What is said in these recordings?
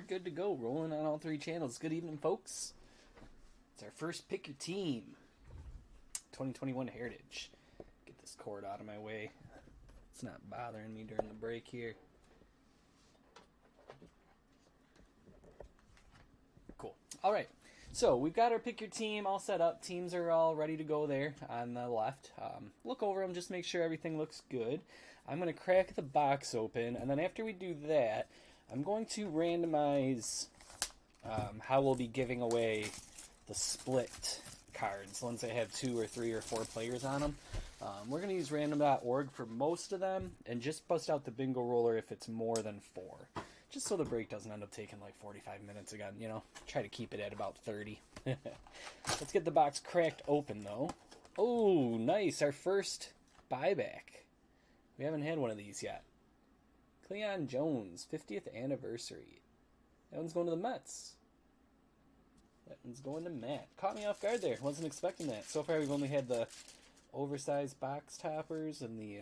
we're good to go. Rolling on all three channels. Good evening, folks. It's our first Pick Your Team 2021 Heritage. Get this cord out of my way. It's not bothering me during the break here. Cool. All right. So we've got our Pick Your Team all set up. Teams are all ready to go there on the left. Look over them, just make sure everything looks good. I'm going to crack the box open, and then after we do that, I'm going to randomize how we'll be giving away the split cards, ones that have 2 or 3 or 4 players on them. We're going to use random.org for most of them, and just bust out the bingo roller if it's more than 4. Just so the break doesn't end up taking like 45 minutes again, you know. Try to keep it at about 30. Let's get the box cracked open, though. Oh, nice. Our first buyback. We haven't had one of these yet. Cleon Jones, 50th anniversary. That one's going to the Mets. That one's going to Matt. Caught me off guard there. Wasn't expecting that. So far, we've only had the oversized box toppers and the...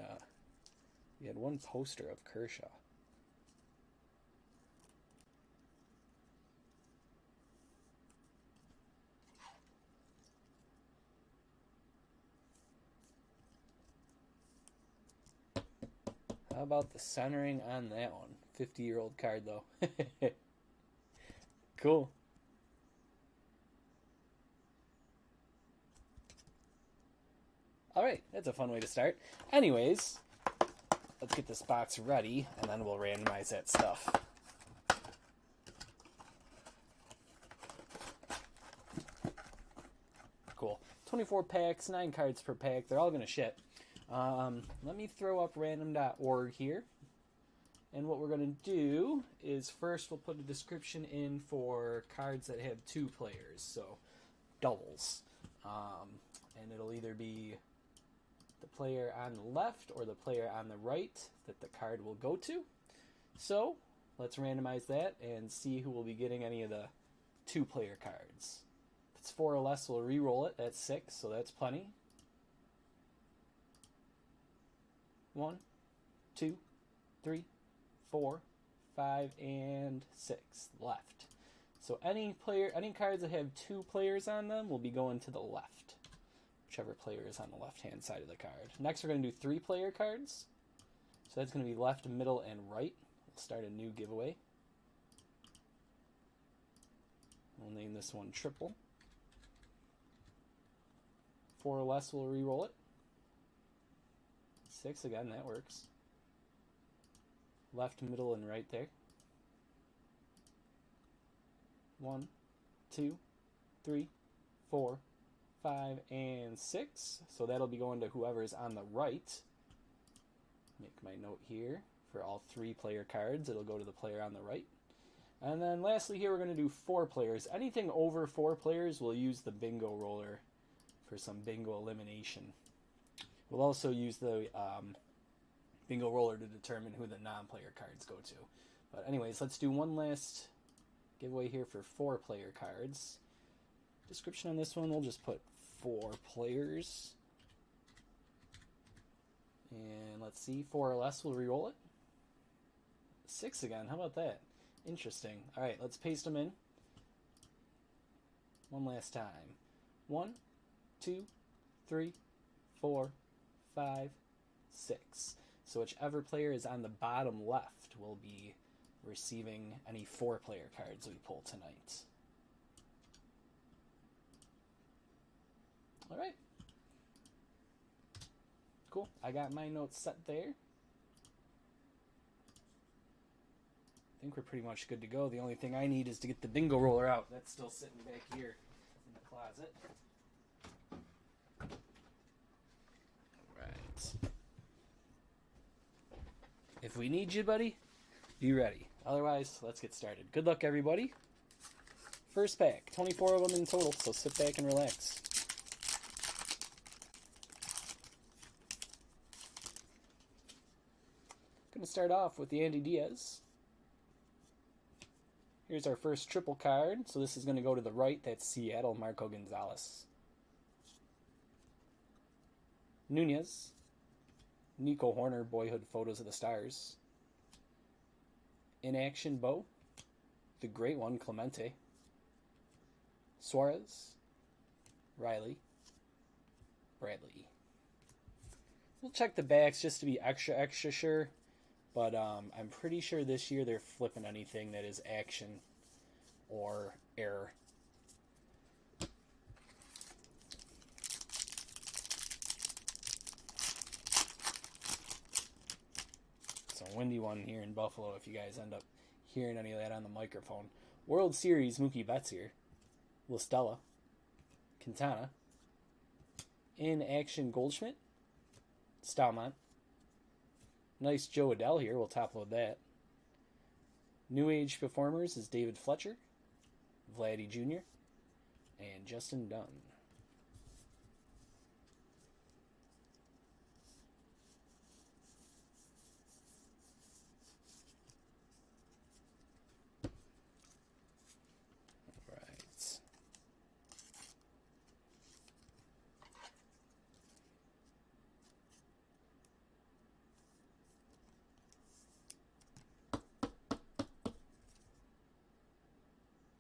we had one poster of Kershaw. How about the centering on that one? 50-year-old card, though. Cool. Alright, that's a fun way to start. Anyways, let's get this box ready, and then we'll randomize that stuff. Cool. 24 packs, 9 cards per pack. They're all going to ship. Let me throw up random.org here. And what we're going to do is first we'll put a description in for cards that have 2 players, so doubles. And it'll either be the player on the left or the player on the right that the card will go to. So let's randomize that and see who will be getting any of the 2-player cards. If it's 4 or less, we'll re-roll it. That's 6, so that's plenty. 1, 2, 3, 4, 5, and 6 left. So any cards that have 2 players on them will be going to the left, whichever player is on the left-hand side of the card. Next, we're going to do 3-player cards. So that's going to be left, middle, and right. We'll start a new giveaway. We'll name this one Triple. 4 or less, we'll re-roll it. 6 again, that works. Left, middle, and right there. 1, 2, 3, 4, 5, and 6. So that'll be going to whoever's on the right. Make my note here. For all 3-player cards, it'll go to the player on the right. And then lastly here, we're going to do 4 players. Anything over 4 players, we'll use the bingo roller for some bingo elimination. We'll also use the bingo roller to determine who the non-player cards go to. But anyways, let's do one last giveaway here for 4-player cards. Description on this one, we'll just put 4 players. And let's see, 4 or less, we'll re-roll it. 6 again, how about that? Interesting. Alright, let's paste them in. One last time. 1, 2, 3, 4, 5, 6. So whichever player is on the bottom left will be receiving any 4-player cards we pull tonight. Alright. Cool. I got my notes set there. I think we're pretty much good to go. The only thing I need is to get the bingo roller out. That's still sitting back here in the closet. Alright. If we need you, buddy, be ready. Otherwise, let's get started. Good luck, everybody. First pack. 24 of them in total, so sit back and relax. Going to start off with the Andy Diaz. Here's our first triple card. So this is going to go to the right. That's Seattle, Marco Gonzalez. Nunez. Nico Horner, Boyhood Photos of the Stars. In Action Bo. the great one, Clemente. Suarez. Riley. Bradley. We'll check the backs just to be extra sure. But I'm pretty sure this year they're flipping anything that is action or error. It's a windy one here in Buffalo if you guys end up hearing any of that on the microphone. World Series Mookie Betts here. Listella. Quintana. In action Goldschmidt. Stalmont. Nice Joe Adell here. We'll top load that. New Age Performers is David Fletcher, Vladdy Jr., and Justin Dunn.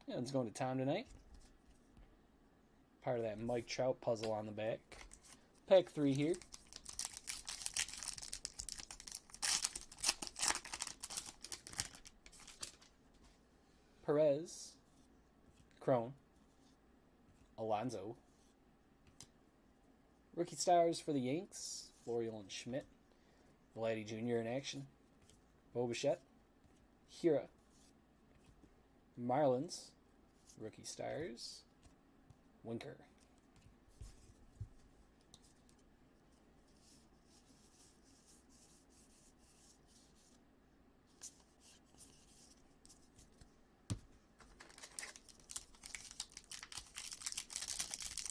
Yeah, it's going to Tom tonight. Part of that Mike Trout puzzle on the back. Pack 3 here. Perez. Crone. Alonso. Rookie stars for the Yanks. Florial and Schmidt. Vladdy Jr. in action. Bo Bichette. Hira. Marlins. Rookie stars. Winker.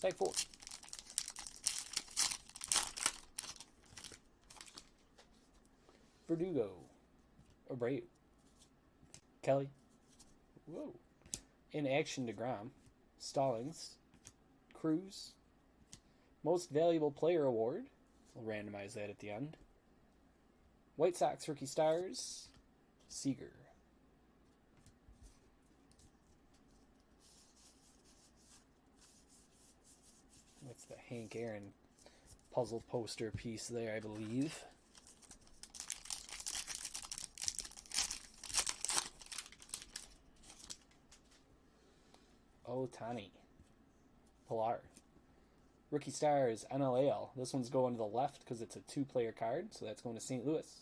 Pack 4. Verdugo. Abreu. Kelly. Whoa. In action DeGrom. Stallings. Cruz. Most Valuable Player Award. We'll randomize that at the end. White Sox Rookie Stars. Seager. That's the Hank Aaron puzzle poster piece there, I believe. Otani. Pilar. Rookie Stars, NLAL. This one's going to the left because it's a 2-player card, so that's going to St. Louis.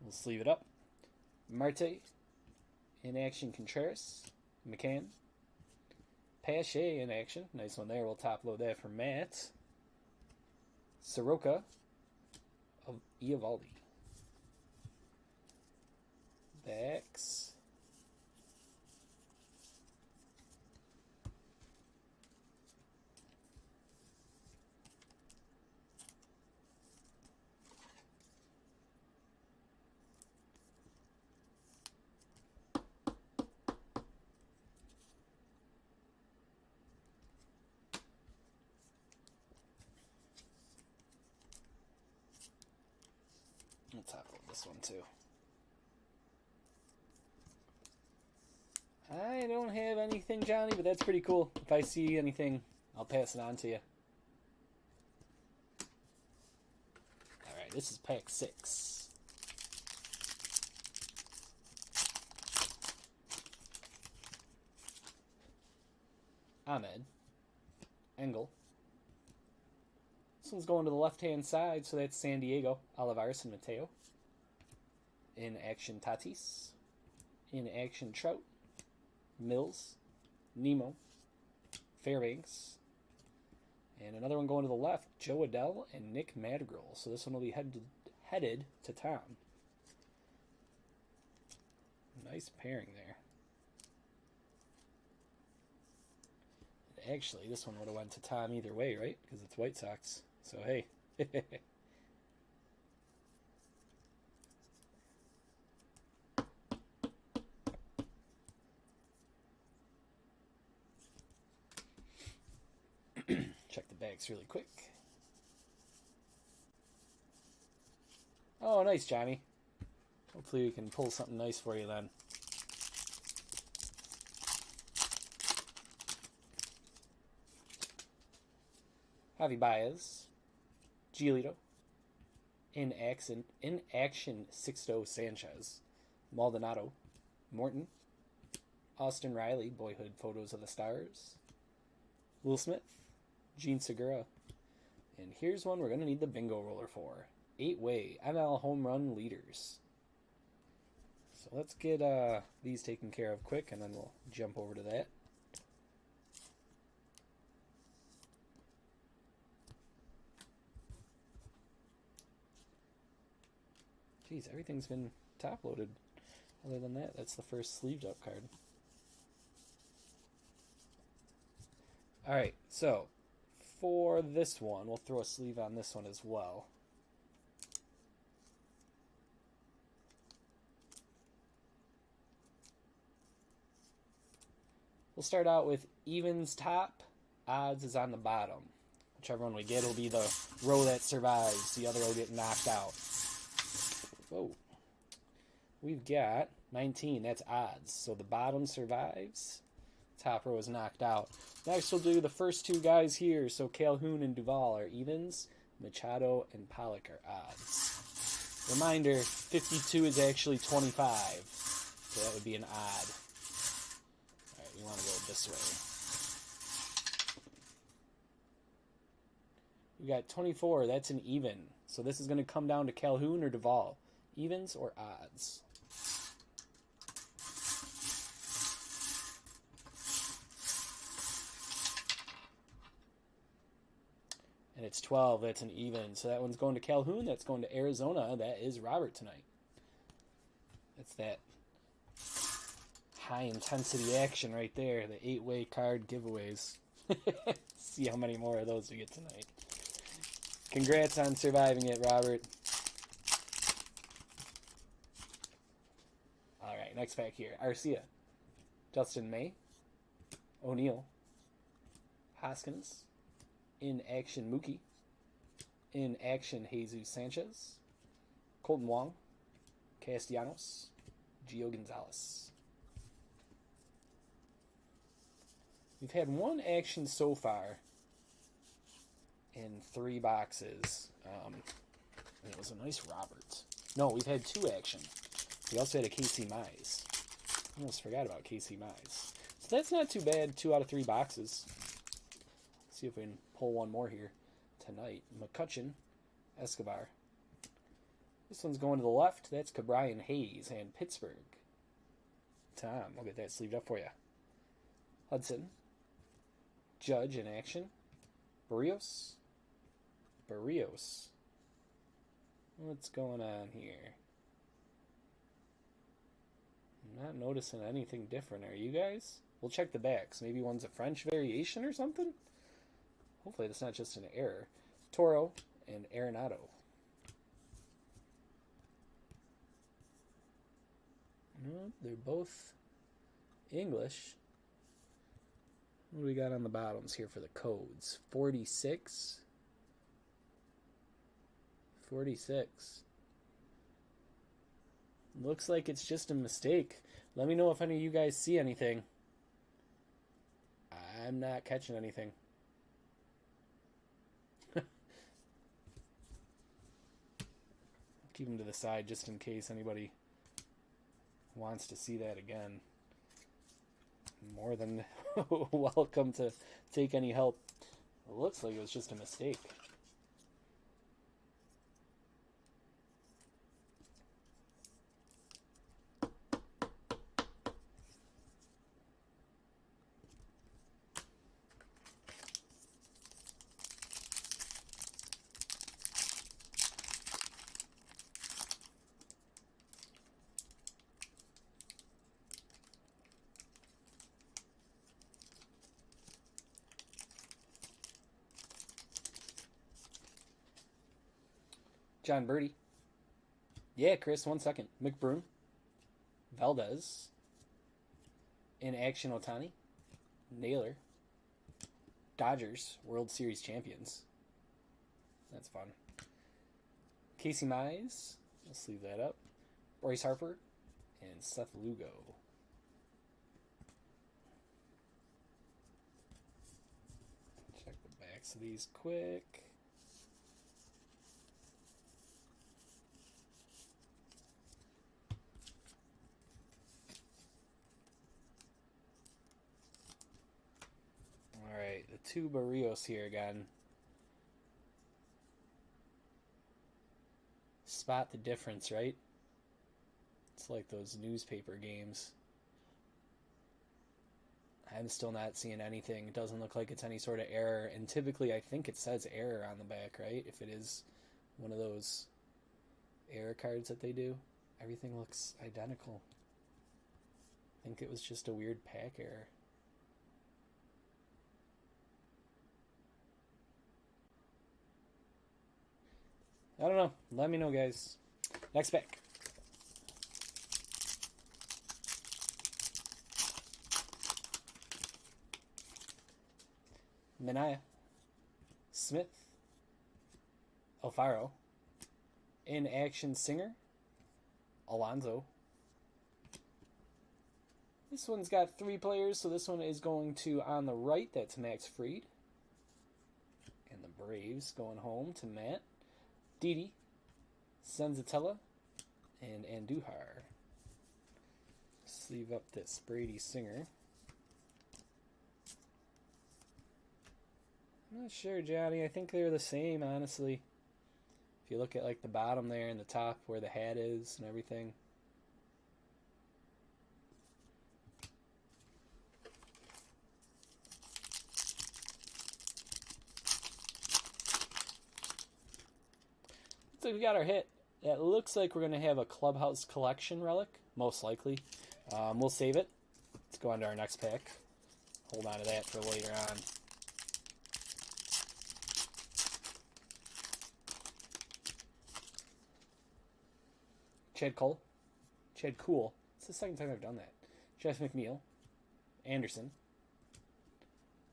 We'll sleeve it up. Marte. In action Contreras. McCann. Pache in action. Nice one there. We'll top load that for Matt. Soroka of Eovaldi. Backs. We'll top load this one too. I don't have anything, Johnny, but that's pretty cool. If I see anything, I'll pass it on to you. Alright, this is pack 6. Ahmed. Engel. This one's going to the left-hand side, so that's San Diego. Olivares and Mateo. In action Tatis. In action Trout. Mills. Nemo. Fairbanks. And another one going to the left, Joe Adell and Nick Madrigal. So this one will be headed to Tom. Nice pairing there. Actually, this one would have went to Tom either way, right? Because it's White Sox. So, hey. Check the bags really quick. Oh, nice, Johnny. Hopefully we can pull something nice for you then. Javi Baez, Giolito, in action Sixto Sanchez, Maldonado, Morton, Austin Riley, Boyhood Photos of the Stars, Will Smith, Gene Segura, and here's one we're going to need the bingo roller for. 8-way NL home run leaders. So let's get these taken care of quick, and then we'll jump over to that. Jeez, everything's been top-loaded. Other than that, that's the first sleeved-up card. Alright, so for this one, we'll throw a sleeve on this one as well. We'll start out with evens top, odds is on the bottom. Whichever one we get will be the row that survives. The other will get knocked out. Whoa. We've got 19, that's odds. So the bottom survives. Top row is knocked out. Next we'll do the first two guys here. So Calhoun and Duvall are evens. Machado and Pollock are odds. Reminder, 52 is actually 25. So that would be an odd. Alright, we want to go this way. We got 24, that's an even. So this is going to come down to Calhoun or Duvall. Evens or odds? And it's 12, that's an even. So that one's going to Calhoun, that's going to Arizona. That is Robert tonight. That's that high-intensity action right there. The 8-way card giveaways. See how many more of those we get tonight. Congrats on surviving it, Robert. Alright, next pack here. Arcia. Justin May. O'Neill. Hoskins. In action, Mookie. In action, Jesus Sanchez. Colton Wong. Castellanos. Gio Gonzalez. We've had one action so far in 3 boxes. And it was a nice Robert. No, we've had 2 action. We also had a Casey Mize. I almost forgot about Casey Mize. So that's not too bad. 2 out of 3 boxes. Let's see if we can pull one more here tonight. McCutchen, Escobar. This one's going to the left. That's Cabrian Hayes and Pittsburgh. Tom, we'll get that sleeved up for you. Hudson. Judge in action. Barrios. What's going on here? I'm not noticing anything different. Are you guys? We'll check the backs. Maybe one's a French variation or something? Hopefully that's not just an error. Toro and Arenado. No, they're both English. What do we got on the bottoms here for the codes? 46. 46. Looks like it's just a mistake. Let me know if any of you guys see anything. I'm not catching anything. Keep them to the side just in case anybody wants to see that again. More than welcome to take any help. It looks like it was just a mistake. John Birdie. Yeah, Chris, 1 second. McBroom. Valdez. In action, Ohtani. Naylor. Dodgers, World Series champions. That's fun. Casey Mize. Let's leave that up. Bryce Harper. And Seth Lugo. Check the back backs of these quick. Alright, the two Barrios here again. Spot the difference, right? It's like those newspaper games. I'm still not seeing anything. It doesn't look like it's any sort of error. And typically I think it says error on the back, right? If it is one of those error cards that they do. Everything looks identical. I think it was just a weird pack error. I don't know. Let me know, guys. Next pack. Minaya, Smith, Alfaro, In Action Singer, Alonso. This one's got 3 players, so this one is going to on the right. That's Max Fried. And the Braves going home to Matt. Didi, Senzatella, and Andujar. Sleeve up this Brady Singer. I'm not sure, Johnny. I think they're the same, honestly. If you look at like the bottom there and the top where the hat is and everything. So we got our hit. It looks like we're going to have a Clubhouse Collection relic, most likely. We'll save it. Let's go on to our next pack. Hold on to that for later on. Chad Cole. Chad Cool. It's the second time I've done that. Jeff McNeil. Anderson.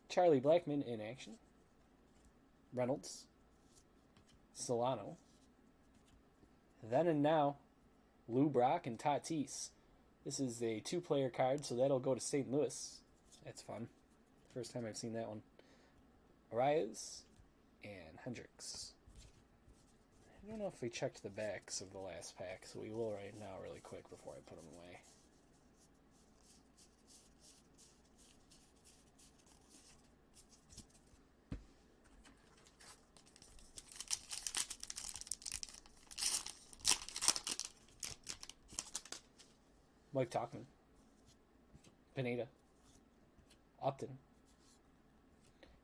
Charlie Blackmon in action. Reynolds. Solano. Then and now, Lou Brock and Tatis. This is a 2-player card, so that'll go to St. Louis. That's fun. First time I've seen that one. Arias and Hendricks. I don't know if we checked the backs of the last pack, so we will right now really quick before I put them away. Mike Tauchman, Pineda, Upton,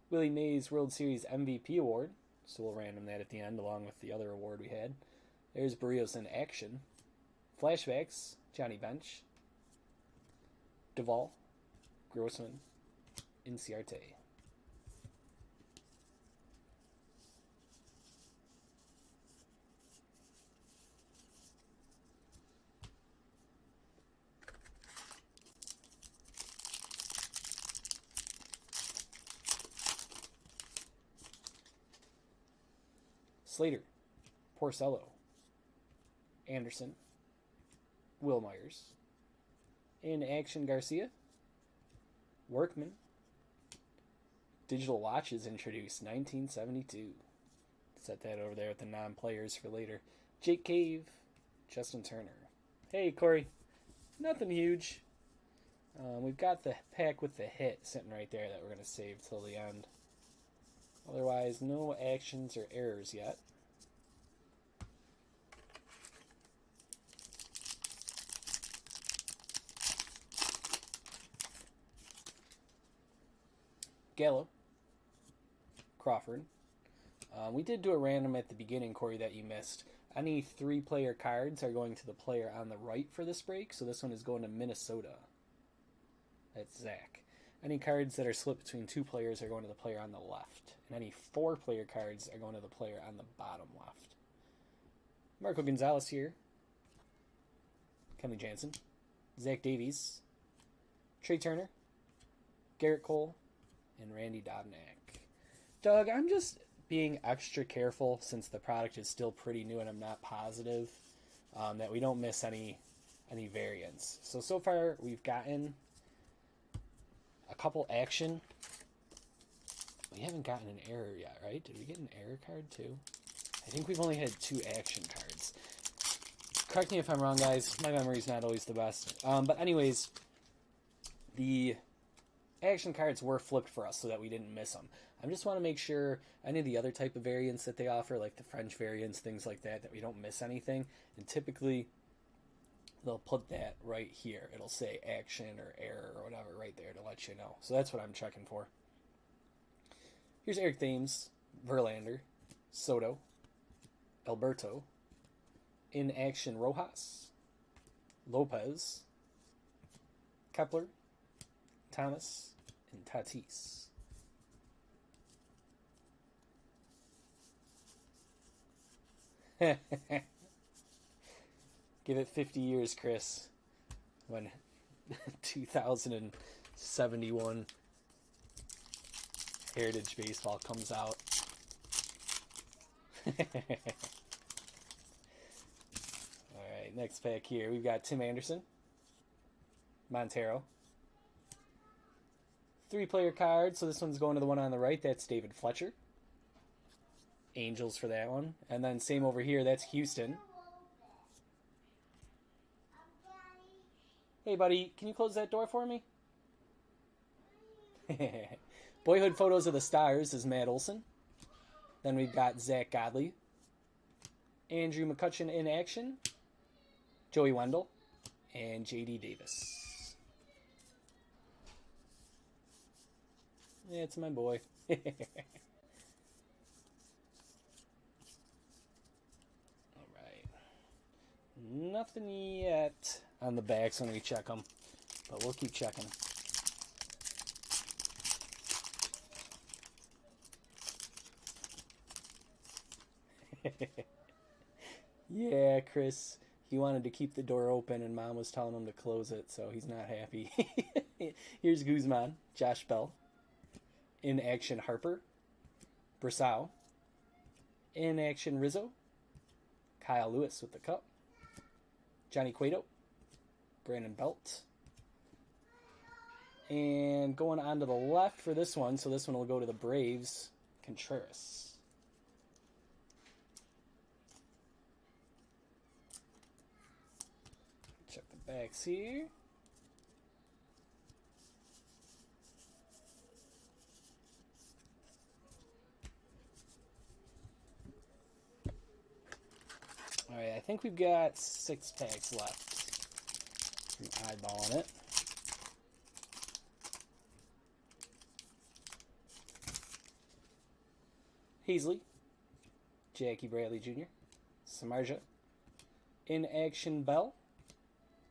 Willie Mays World Series MVP Award, so we'll random that at the end along with the other award we had. There's Barrios in action, Flashbacks, Johnny Bench, Duvall, Grossman, Inciarte. Slater, Porcello, Anderson, Will Myers, In Action Garcia, Workman, Digital Watches introduced 1972. Set that over there with the non-players for later. Jake Cave, Justin Turner. Hey, Corey. Nothing huge. We've got the pack with the hit sitting right there that we're going to save till the end. Otherwise, no actions or errors yet. Gallo, Crawford. We did do a random at the beginning, Corey, that you missed. Any 3-player cards are going to the player on the right for this break, so this one is going to Minnesota. That's Zach. Any cards that are split between 2 players are going to the player on the left. And any 4-player cards are going to the player on the bottom left. Marco Gonzalez here. Kenley Jansen. Zach Davies. Trey Turner. Garrett Cole. And Randy Dobnak. Doug, I'm just being extra careful since the product is still pretty new and I'm not positive that we don't miss any variants. So far we've gotten a couple action We haven't gotten an error yet, right? Did we get an error card too? I think we've only had 2 action cards. Correct me if I'm wrong, guys. My memory's not always the best. But anyways, the action cards were flipped for us so that we didn't miss them. I just want to make sure any of the other type of variants that they offer, like the French variants, things like that, that we don't miss anything. And typically, they'll put that right here. It'll say action or error or whatever right there to let you know. So that's what I'm checking for. Here's Eric Thames, Verlander, Soto, Alberto, in action Rojas, Lopez, Kepler, Thomas, and Tatis. Give it 50 years, Chris, when 2071 Heritage Baseball comes out. Alright, next pack here. We've got Tim Anderson, Montero. 3-player card, so this one's going to the one on the right. That's David Fletcher. Angels for that one. And then same over here, that's Houston. Hey, buddy, can you close that door for me? Boyhood Photos of the Stars is Matt Olson. Then we've got Zach Godley, Andrew McCutchen in action, Joey Wendell, and J.D. Davis. Yeah, it's my boy. All right. Nothing yet on the backs when we check them, but we'll keep checking. Yeah, Chris, he wanted to keep the door open and Mom was telling him to close it, so he's not happy. Here's Guzman, Josh Bell, in action Harper, Brasau, in action Rizzo, Kyle Lewis with the cup, Johnny Cueto, Brandon Belt, and going on to the left for this one, so this one will go to the Braves, Contreras. Check the backs here. All right, I think we've got 6 packs left. I'm eyeballing it. Heasley, Jackie Bradley Jr., Samardzija, in action Bell,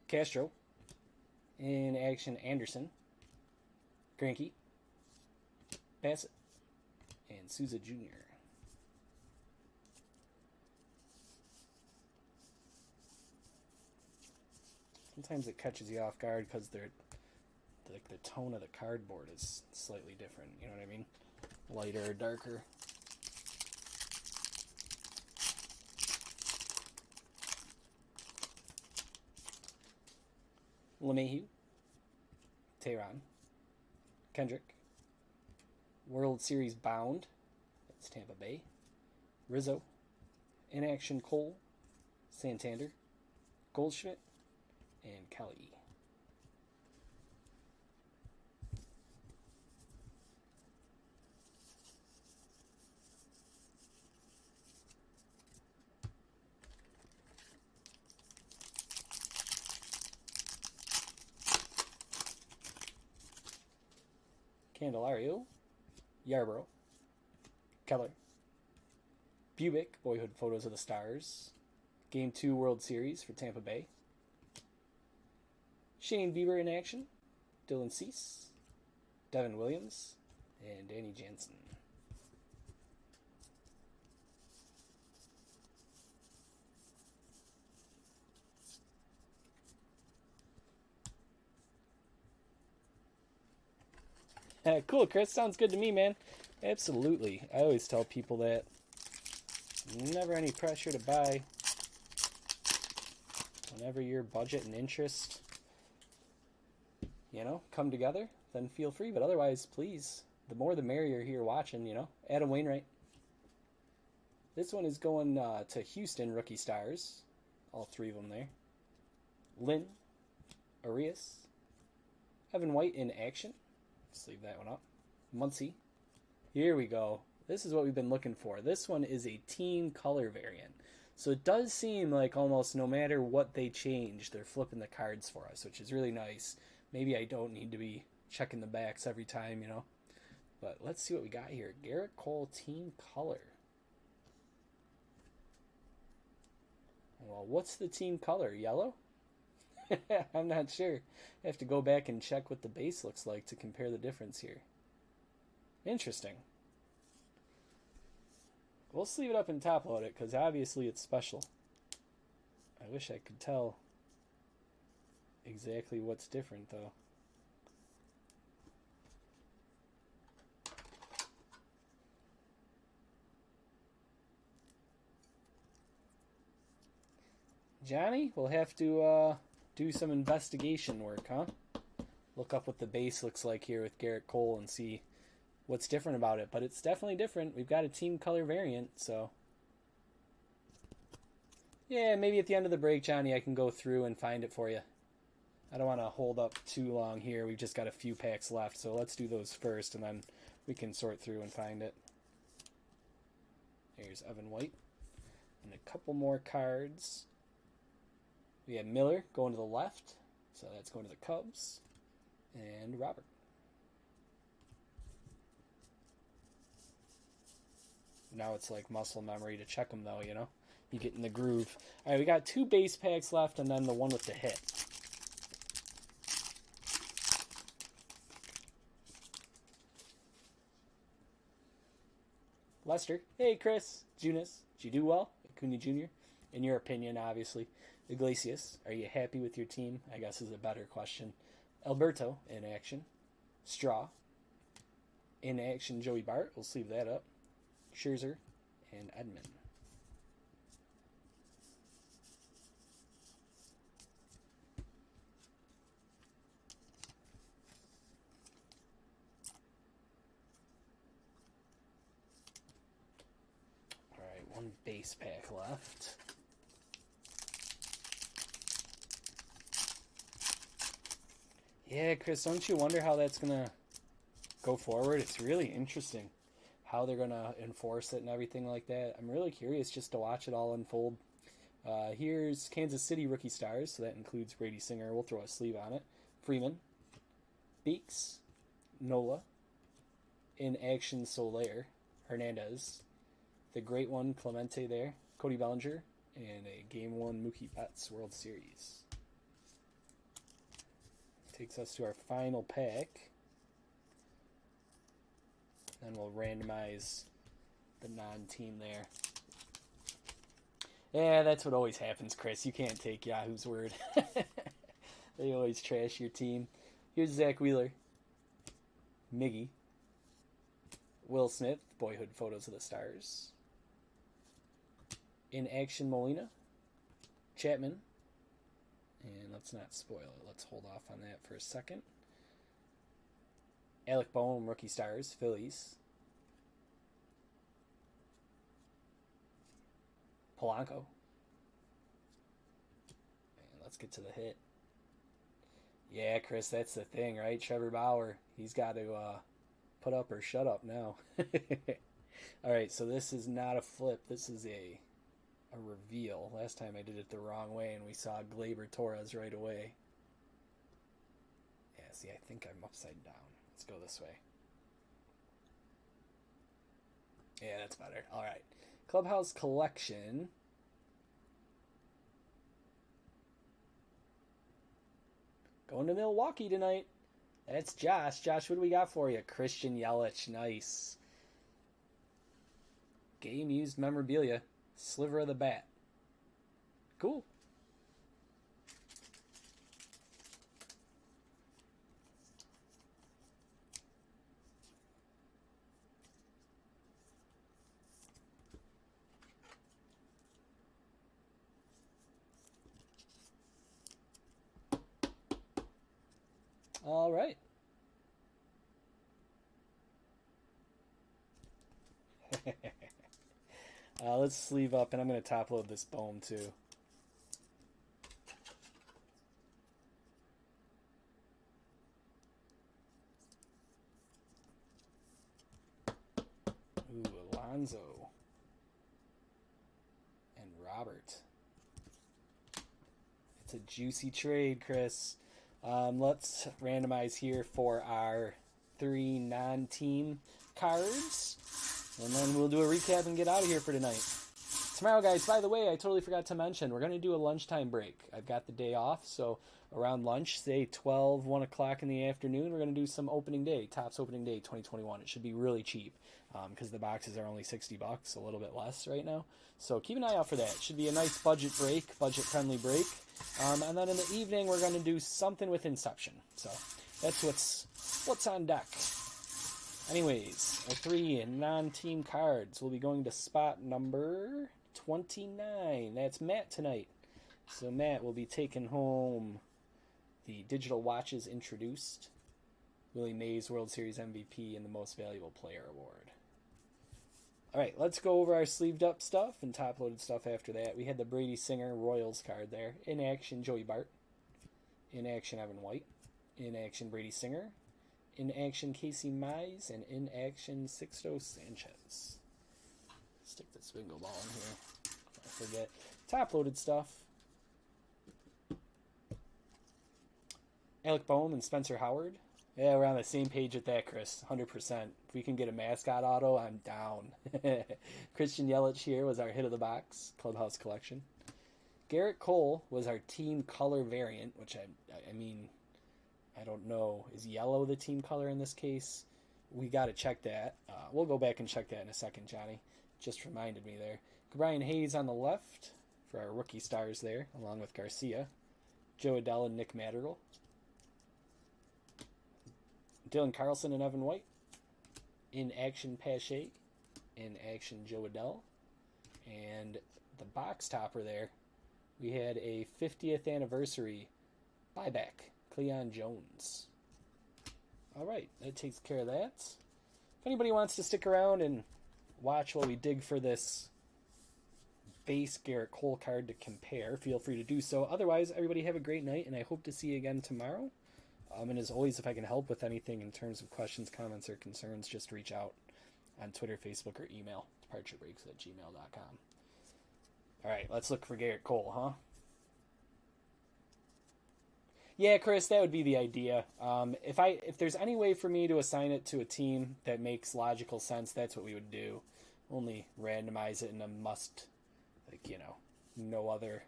Castro, in action Anderson, Greinke, Bassett, and Souza Jr. Sometimes it catches you off guard because they're like the tone of the cardboard is slightly different. You know what I mean? Lighter or darker. LeMahieu, Tehran, Kendrick, World Series bound, that's Tampa Bay, Rizzo, in action Cole, Santander, Goldschmidt, and Kelly. Candelario, Yarbrough, Keller, Bubick, Boyhood Photos of the Stars, Game 2 World Series for Tampa Bay, Shane Bieber in action, Dylan Cease, Devin Williams, and Danny Jansen. Cool, Chris. Sounds good to me, man. Absolutely. I always tell people that. Never any pressure to buy. Whenever your budget and interest, come together, then feel free. But otherwise, please The more the merrier here watching, you know. Adam Wainwright. This one is going to Houston rookie stars. All three of them there. Lynn, Arias, Evan White in action. Let's leave that one up. Muncie. Here we go. This is what we've been looking for. This one is a team color variant. So it does seem like almost no matter what they change, they're flipping the cards for us, which is really nice. Maybe I don't need to be checking the backs every time, you know. But let's see what we got here. Garrett Cole team color. Well, what's the team color? Yellow? I'm not sure. I have to go back and check what the base looks like to compare the difference here. Interesting. We'll sleeve it up and top load it because obviously it's special. I wish I could tell exactly what's different though. Johnny, we'll have to do some investigation work, huh? Look up what the base looks like here with Garrett Cole and see what's different about it. But it's definitely different. We've got a team color variant, so... yeah, maybe at the end of the break, Johnny, I can go through and find it for you. I don't want to hold up too long here. We've just got a few packs left, so let's do those first, and then we can sort through and find it. Here's Evan White. And a couple more cards. We have Miller going to the left, so that's going to the Cubs. And Robert. Now it's like muscle memory to check them, though, you know? You get in the groove. All right, we got 2 base packs left, and then the one with the hit. Lester. Hey, Chris. Junis. Did you do well? Acuna Jr. In your opinion, obviously. Iglesias. Are you happy with your team? I guess is a better question. Alberto in action. Straw. In action, Joey Bart. We'll sleeve that up. Scherzer and Edman. All right, 1 base pack left. Yeah, Chris, don't you wonder how that's going to go forward? It's really interesting how they're going to enforce it and everything like that. I'm really curious just to watch it all unfold. Here's Kansas City rookie stars, so that includes Brady Singer. We'll throw a sleeve on it. Freeman, Beeks, Nola, in action Soler, Hernandez, the great one Clemente there, Cody Bellinger, and a Game 1 Mookie Betts World Series. Takes us to our final pack. Then we'll randomize the non-team there. Yeah, that's what always happens, Chris. You can't take Yahoo's word. They always trash your team. Here's Zach Wheeler. Miggy. Will Smith, Boyhood Photos of the Stars. In action, Molina. Chapman. And let's not spoil it. Let's hold off on that for a second. Alec Boehm, Rookie Stars, Phillies. Polanco. And let's get to the hit. Yeah, Chris, that's the thing, right? Trevor Bauer, he's got to put up or shut up now. All right, so this is not a flip. This is a reveal. Last time I did it the wrong way, and we saw Gleyber Torres right away. Yeah, see, I think I'm upside down. Let's go this way. Yeah, that's better. All right. Clubhouse Collection. Going to Milwaukee tonight. That's Josh. Josh, what do we got for you? Christian Yelich. Nice. Game used memorabilia. Sliver of the bat. Cool. All right. Let's sleeve up, and I'm going to top load this Bohm too. Ooh, Alonzo. And Robert. It's a juicy trade, Chris. Let's randomize here for our 3 non-team cards. And then we'll do a recap and get out of here for tonight. Tomorrow, guys, by the way, I totally forgot to mention, we're going to do a lunchtime break. I've got the day off, so around lunch, say 12, 1 o'clock in the afternoon, we're going to do some opening day, Topps Opening Day 2021. It should be really cheap because the boxes are only $60, a little bit less right now. So keep an eye out for that. It should be a nice budget break, budget-friendly break. And then in the evening, we're going to do something with Inception. So that's what's on deck. Anyways, our 3 non-team cards will be going to spot number 29. That's Matt tonight. So Matt will be taking home the Digital Watches Introduced, Willie Mays World Series MVP, and the Most Valuable Player Award. All right, let's go over our sleeved up stuff and top loaded stuff after that. We had the Brady Singer Royals card there. In action, Joey Bart. In action, Evan White. In action, Brady Singer. In action, Casey Mize. And in action, Sixto Sanchez. Stick this bingo ball in here if I forget. Top loaded stuff. Alec Boehm and Spencer Howard. Yeah, we're on the same page with that, Chris. 100%. If we can get a mascot auto, I'm down. Christian Yelich here was our hit of the box, Clubhouse Collection. Garrett Cole was our team color variant, which I mean, I don't know. Is yellow the team color in this case? We got to check that. We'll go back and check that in a second, Johnny. Just reminded me there. Brian Hayes on the left for our rookie stars there, along with Garcia. Joe Adell and Nick Madrigal. Dylan Carlson and Evan White. In action, Pache. In action, Joe Adell. And the box topper there, we had a 50th anniversary buyback, Cleon Jones. All right, that takes care of that. If anybody wants to stick around and watch while we dig for this base Garrett Cole card to compare, feel free to do so. Otherwise, everybody have a great night, and I hope to see you again tomorrow. And as always, if I can help with anything in terms of questions, comments, or concerns, just reach out on Twitter, Facebook, or email, departurebreaks@gmail.com. All right, let's look for Garrett Cole, huh? Yeah, Chris, that would be the idea. If there's any way for me to assign it to a team that makes logical sense, that's what we would do. Only randomize it in a must, no other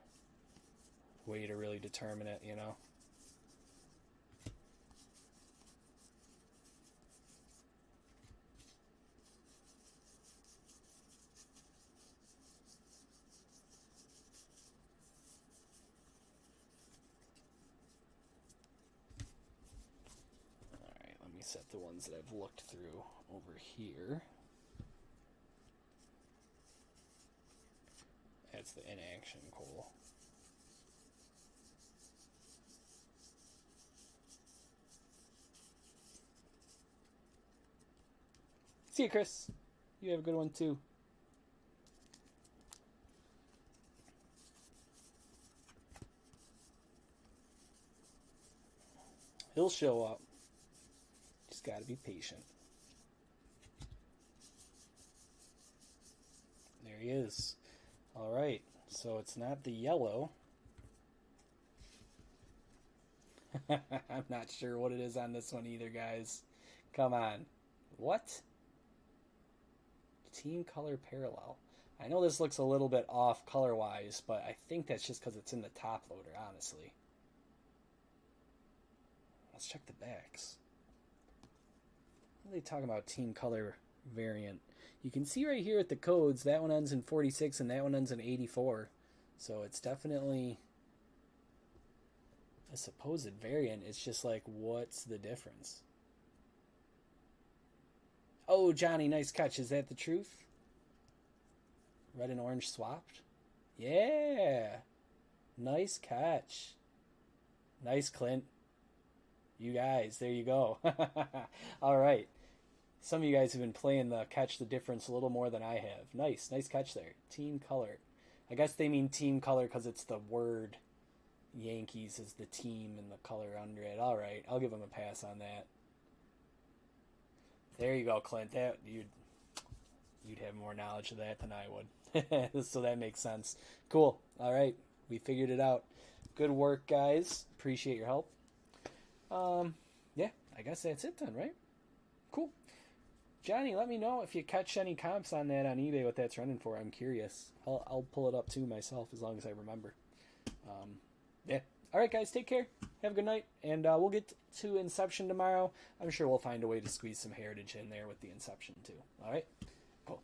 way to really determine it, Set the ones that I've looked through over here. That's the in-action Cole. See you, Chris. You have a good one, too. He'll show up. Just got to be patient. There he is. All right, so it's not the yellow. I'm not sure what it is on this one either, guys. Come on. What? Team color parallel. I know this looks a little bit off color-wise, but I think that's just because it's in the top loader, honestly. Let's check the backs. What are they talking about team color variant? You can see right here at the codes, that one ends in 46 and that one ends in 84. So it's definitely a supposed variant. It's just like, what's the difference? Oh, Johnny, nice catch. Is that the truth? Red and orange swapped? Yeah. Nice catch. Nice, Clint. You guys, there you go. All right. Some of you guys have been playing the catch the difference a little more than I have. Nice catch there. Team color. I guess they mean team color because it's the word Yankees is the team and the color under it. All right, I'll give them a pass on that. There you go, Clint. That you'd have more knowledge of that than I would. So that makes sense. Cool. All right, we figured it out. Good work, guys. Appreciate your help. Yeah, I guess that's it then, right? Cool. Johnny, let me know if you catch any comps on that on eBay, what that's running for. I'm curious. I'll pull it up too myself as long as I remember. Yeah. All right, guys, take care. Have a good night, and we'll get to Inception tomorrow. I'm sure we'll find a way to squeeze some Heritage in there with the Inception too. All right? Cool.